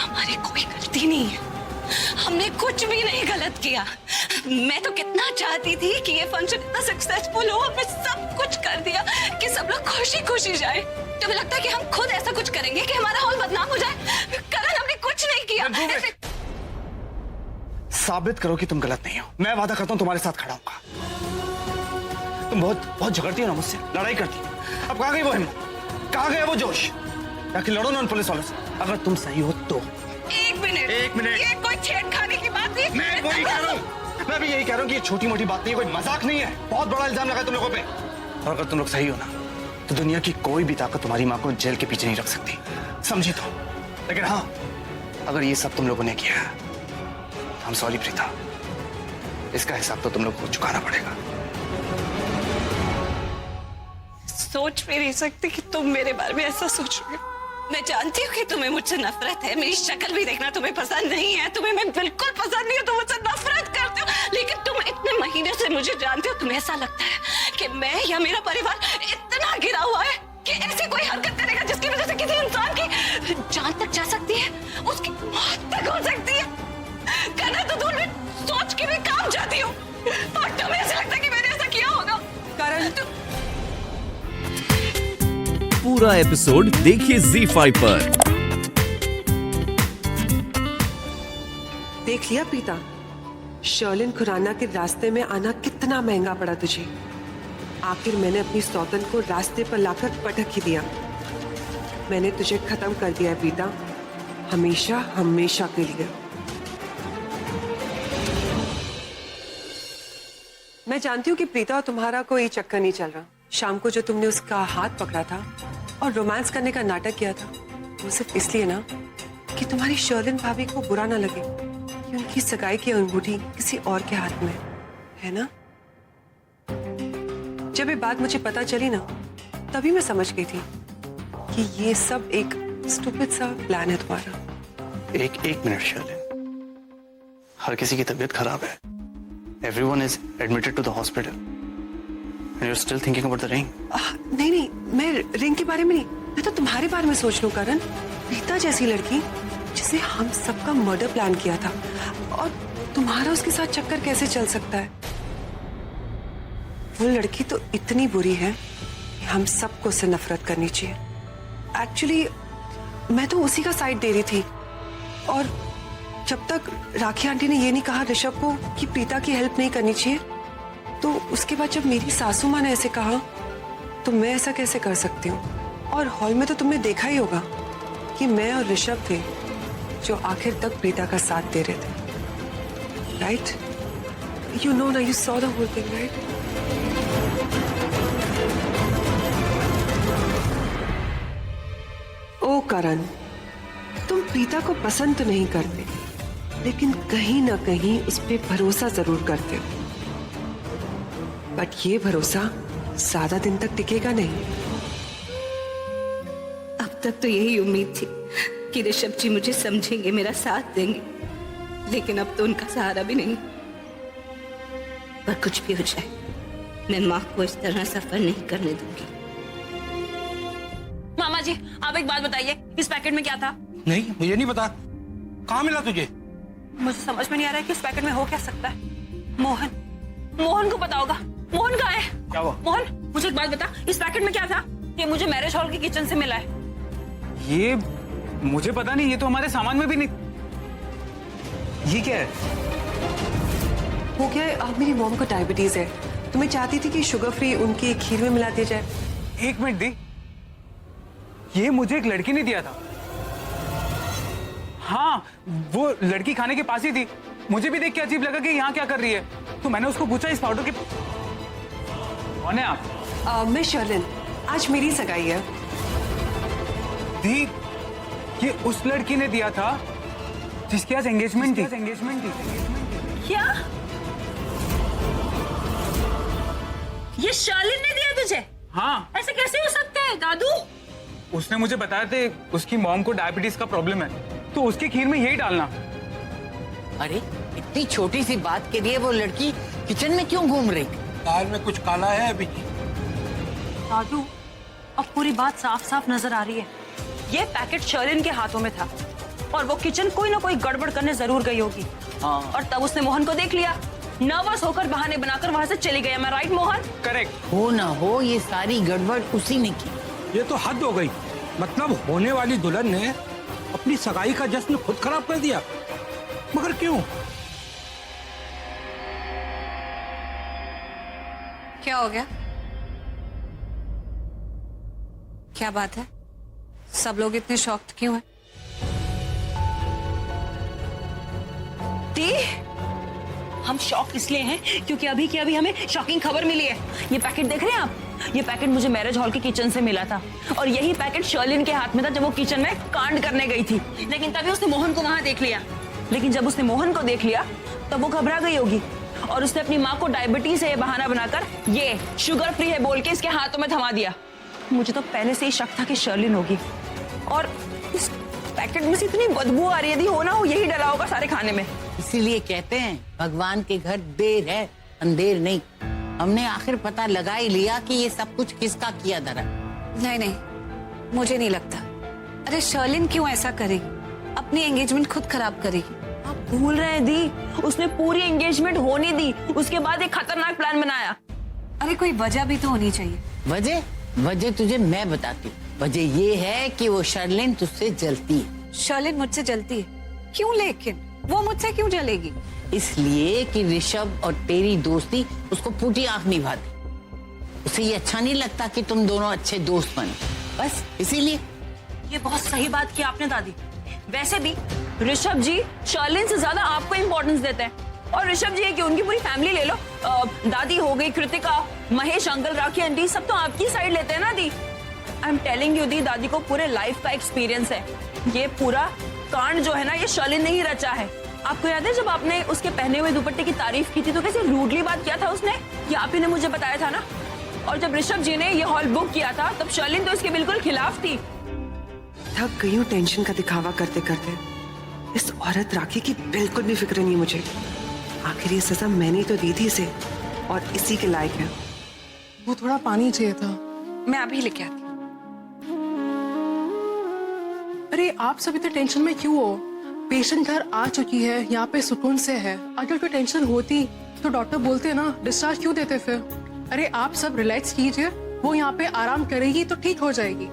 हमारी कोई गलती नहीं है, हमने कुछ भी नहीं गलत किया। मैं तो कितना चाहती थी कि ये फंक्शन इतना सक्सेसफुल हो, हमने सब कुछ कर दिया कि सब लोग खुशी खुशी जाए। तुम्हें लगता है कि हम खुद ऐसा कुछ करेंगे कि हमारा हॉल बदनाम हो जाए? करण, हमने कुछ नहीं किया। साबित करो कि तुम गलत नहीं हो, मैं वादा करता हूं तुम्हारे साथ खड़ा होगा। तुम बहुत झगड़ती हो ना मुझसे, लड़ाई करती हो। अब कहाँ गई वो हिम्मत, कहाँ गया वो जोश? जाके लड़ो ना उन पुलिस वालों से, अगर तुम सही हो तो। एक मिनट, ये कोई छेड़खानी की बात नहीं। मैं वही कह रहा हूँ, मैं भी यही कह रहा हूँ कि ये छोटी मोटी बात नहीं है, कोई मजाक नहीं है। बहुत बड़ा इल्जाम लगा तुम लोगों पे। और अगर तुम लोग सही हो ना, तो दुनिया की कोई भी ताकत तुम्हारी माँ को जेल के पीछे नहीं रख सकती, समझी तो? लेकिन हाँ, अगर ये सब तुम लोगों ने किया है, I'm sorry प्रीता, इसका हिसाब तो तुम लोग को चुकाना पड़ेगा। सोच भी नहीं सकती कि तुम मेरे बारे में ऐसा सोचोगे। मैं जानती हूँ कि तुम्हें मुझसे नफरत है, मेरी शक्ल भी देखना तुम्हें पसंद नहीं है, तुम्हें मैं बिल्कुल पसंद नहीं हूँ, तुम मुझसे नफरत करते हो। लेकिन तुम इतने महीने से मुझे जानते हो, तुम्हें ऐसा लगता है कि मैं या मेरा परिवार इतना गिरा हुआ है कि ऐसी कोई हरकत करेगा जिसकी वजह से किसी इंसान की जान तक जा सकती है, उसकी मौत तक हो सकती है। करना तो दूर में सोच के भी काम जाती हूँ, और तुम्हें ऐसा लगता है कि मैंने ऐसा किया होगा। करण, पूरा एपिसोड देखिए ZEE5 पर। देख लिया प्रीता, शर्लिन खुराना के रास्ते में आना कितना महंगा पड़ा तुझे। आखिर मैंने अपनी सौतन को रास्ते पर लाकर पटक ही दिया। मैंने तुझे खत्म कर दिया है प्रीता, हमेशा हमेशा के लिए। मैं जानती हूँ कि प्रीता और तुम्हारा कोई चक्कर नहीं चल रहा। शाम को जो तुमने उसका हाथ पकड़ा था और रोमांस करने का नाटक किया था, वो सिर्फ इसलिए ना कि तुम्हारी शर्लिन भाभी को बुरा ना लगे कि उनकी सगाई की अंगूठी किसी और के हाथ में है ना। जब ये बात मुझे पता चली ना, तभी मैं समझ गई थी कि ये सब एक स्टूपिड सा प्लान है तुम्हारा। एक मिनट शर्लिन, हर किसी की तबीयत खराब है। Everyone is admitted to the hospital. And you're still thinking about the ring? नहीं, मैं रिंग के बारे में नहीं, मैं तो तुम्हारे बारे में सोच लूं करण। प्रीता जैसी लड़की जिसे हम सबका मर्डर प्लान किया था, और तुम्हारा उसके साथ चक्कर कैसे चल सकता है? वो लड़की तो इतनी बुरी है कि हम सबको उससे नफरत करनी चाहिए। एक्चुअली मैं तो उसी का साइड दे रही थी, और जब तक राखी आंटी ने ये नहीं कहा ऋषभ को कि प्रीता की हेल्प नहीं करनी चाहिए, तो उसके बाद जब मेरी सासू माँ ने ऐसे कहा, तो मैं ऐसा कैसे कर सकती हूँ? और हॉल में तो तुमने देखा ही होगा कि मैं और ऋषभ थे जो आखिर तक प्रीता का साथ दे रहे थे, राइट? यू नो ना, you saw the whole thing, right? Oh Karan, तुम प्रीता को पसंद तो नहीं करते, लेकिन कहीं ना कहीं उस पर भरोसा जरूर करते हो। बट ये भरोसा ज्यादा दिन तक टिकेगा नहीं। अब तक तो यही उम्मीद थी कि ऋषभ जी मुझे समझेंगे, मेरा साथ देंगे, लेकिन अब तो उनका सहारा भी नहीं। पर कुछ भी हो जाए, मैं माँ को इस तरह सफर नहीं करने दूंगी। मामा जी, आप एक बात बताइए, इस पैकेट में क्या था? नहीं, मुझे नहीं पता। कहाँ मिला तुझे? मुझे समझ में नहीं आ रहा है कि इस पैकेट में हो क्या सकता है। मोहन को पता होगा। मोहन कहाँ है? क्या हुआ? मोहन, मुझे एक बात बता, इस पैकेट में क्या था? ये मुझे मैरिज हॉल के किचन से मिला है। ये मुझे पता नहीं, ये तो हमारे सामान में भी नहीं। ये क्या है? वो क्या है, अब मेरी मॉम को डायबिटीज है, तो मैं चाहती थी कि शुगर फ्री उनकी खीर में मिला दिया जाए। एक मिनट दी, ये मुझे एक लड़की ने दिया था। हाँ, वो लड़की खाने के पास ही थी। मुझे भी देख के अजीब लगा कि यहाँ क्या कर रही है, तो मैंने उसको पूछा इस पाउडर के। कौन है आप? मैं शर्लिन, आज मेरी सगाई है। दी, ये उस लड़की ने दिया था जिसके आज एंगेजमेंट थी। क्या? ये शर्लिन ने दिया तुझे? हाँ। ऐसे कैसे हो सकता है दादू? उसने मुझे बताया थे उसकी मॉम को डायबिटीज का प्रॉब्लम है, तो उसकी खीर में यही डालना। अरे इतनी छोटी सी बात के लिए वो लड़की किचन में क्यों घूम रही? दाल में कुछ काला है अभी। दादू, अब पूरी बात साफ साफ नजर आ रही है। ये पैकेट शर्लिन के हाथों में था, और वो किचन कोई ना कोई गड़बड़ करने जरूर गई होगी। हाँ। और तब उसने मोहन को देख लिया, नर्वस होकर बहाने बनाकर वहां से चली गई। मैं राइट मोहन? करेक्ट। हो ना हो ये सारी गड़बड़ उसी ने की। ये तो हद हो गई। मतलब होने वाली दुल्हन ने अपनी सगाई का जश्न खुद खराब कर दिया। मगर क्यों? क्या हो गया? क्या बात है? सब लोग इतने शॉक्ड क्यों हैं? दी, हम शॉक इसलिए हैं क्योंकि अभी की अभी हमें शॉकिंग खबर मिली है। ये पैकेट देख रहे हैं आप? ये पैकेट मुझे मैरिज हॉल के किचन से मिला था और यही पैकेट शर्लिन के हाथ में था जब वो किचन में कांड करने गई थी। लेकिन तभी उसने मोहन को वहां देख लिया। लेकिन जब उसने मोहन को देख लिया तब वो घबरा गई होगी और उसने अपनी माँ को डायबिटीज है ये बहाना बनाकर ये शुगर फ्री है बोल के इसके हाथों में थमा दिया। मुझे तो पहले से ही शक था कि शर्लिन होगी। और इस पैकेट में से इतनी बदबू आ रही है, हो ना हो यही डला होगा सारे खाने में। इसीलिए कहते हैं भगवान के घर देर है अंधेर नहीं। हमने आखिर पता लगा ही लिया कि ये सब कुछ किसका किया धरा। नहीं नहीं, मुझे नहीं लगता। अरे शर्लिन क्यों ऐसा करेगी? अपनी एंगेजमेंट खुद खराब करेगी। आप भूल रहे हैं दी, उसने पूरी एंगेजमेंट होने दी, उसके बाद एक खतरनाक प्लान बनाया। अरे कोई वजह भी तो होनी चाहिए। वजह तुझे मैं बताती हूँ। वजह ये है कि वो शर्लिन तुझसे जलती है। शर्लिन मुझसे जलती है? क्यों? लेकिन वो मुझसे क्यों जलेगी? इसलिए कि ऋषभ और तेरी दोस्ती उसको फूटी आंख निभा दी। उसे ये अच्छा नहीं लगता कि तुम दोनों अच्छे दोस्त बने, बस इसीलिए। ये बहुत सही बात की आपने दादी। वैसे भी ऋषभ जी शर्लिन से ज्यादा आपको इम्पोर्टेंस देते हैं। और ऋषभ जी है कि उनकी पूरी फैमिली ले लो, दादी हो गई, कृतिका, महेश अंकल, राखी आंटी, सब तो आपकी साइड लेते हैं ना दी। आई एम टेलिंग यू दी, दादी को पूरे लाइफ का एक्सपीरियंस है। ये पूरा कांड जो है ना ये शर्लिन ने ही रचा है। आपको याद है जब आपने उसके पहने हुए दुपट्टे की तारीफ की थी तो कैसे रूडली बात किया था उसने? ये आप ही ने मुझे बताया था ना। और जब ऋषभ जी ने ये हॉल बुक किया था तब शर्लिन तो इसके बिल्कुल खिलाफ थी। थक गई हूँ टेंशन का दिखावा करते करते। इस औरत राखी की बिल्कुल भी फिक्र नहीं मुझे। आखिर ये सजा मैंने तो दी थी इसे और इसी के लायक है। वो थोड़ा पानी चाहिए था। मैं अभी लेके आती हूँ। अरे आप सब इतने टेंशन में क्यों हो? पेशेंट घर आ चुकी है, यहाँ पे सुकून से है। अगर कोई टेंशन होती तो डॉक्टर बोलते ना, डिस्चार्ज क्यों देते फिर? अरे आप सब रिलैक्स कीजिए, वो यहाँ पे आराम करेगी तो ठीक हो जाएगी।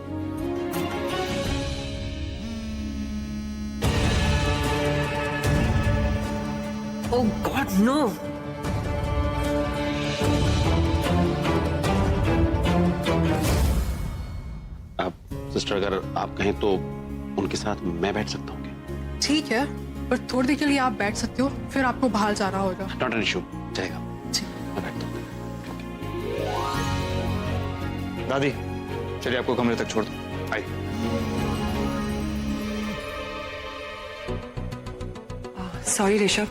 ओह गॉड नो। आप सिस्टर अगर आप कहें तो उनके साथ मैं बैठ सकता हूँ क्या? ठीक है, पर थोड़ी देर के लिए आप बैठ सकते हो, फिर आपको बाहर जाना होगा। नॉट एन इशू, चलेगा। ठीक। मैं बैठता हूँ। दादी चलिए आपको कमरे तक छोड़ दो। आइए। सॉरी ऋषभ,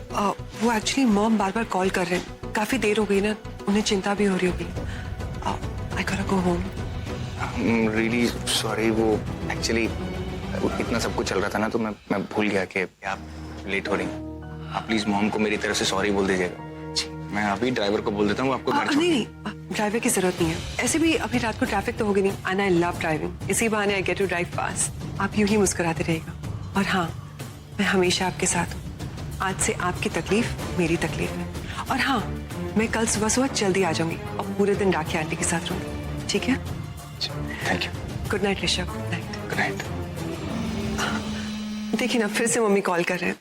वो एक्चुअली मॉम बार बार कॉल कर रहे हैं। काफी देर हो गई ना, उन्हें चिंता भी हो रही होगी। आई गोटा गो होम। रियली सॉरी, वो एक्चुअली इतना सब कुछ चल रहा था ना तो मैं भूल गया कि आप लेट हो रही हैं। आप प्लीज मॉम को मेरी तरफ से सॉरी बोल दीजिएगा। मैं अभी ड्राइवर को बोल देता हूँ आपको घर नहीं नहीं, ड्राइवर की जरूरत नहीं है। ऐसे भी अभी रात को ट्रैफिक तो होगी नहीं, एंड आई लव ड्राइविंग। इसी बहाने I get to drive fast. आप यूं ही मुस्कुराते रहेगा। और हाँ, मैं हमेशा आपके साथ हूँ। आज से आपकी तकलीफ मेरी तकलीफ है। और हाँ, मैं कल सुबह सुबह जल्दी आ जाऊंगी और पूरे दिन राखी आंटी के साथ रहूंगी। ठीक है? Thank you. Good night Rishabh. Good night. Good night. देखिए ना, फिर से मम्मी कॉल कर रहे हैं।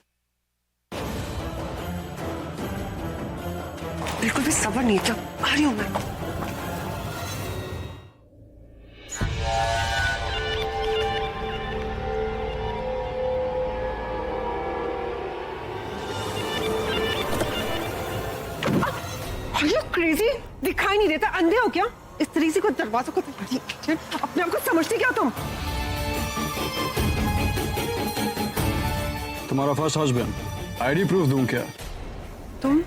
बिल्कुल भी सब्र नहीं था। आ रही हूं मैं। Are you crazy? दिखाई नहीं देता? अंधे हो क्या? इस तरीके को दरवाजों को अपने आप को समझती क्या तुम? तुम्हारा फर्स्ट हस्बैंड, आईडी प्रूफ दूं क्या? तुम?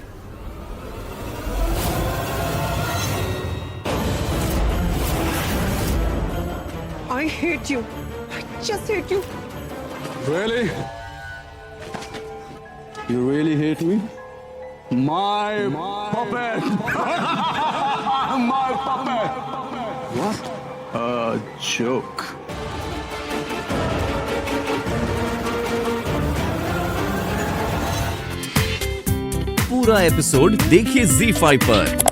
I hate you. I just hate you. Really? You really hate me? My puppet. My puppet. What? A joke. पूरा एपिसोड देखिए ZEE5 पर।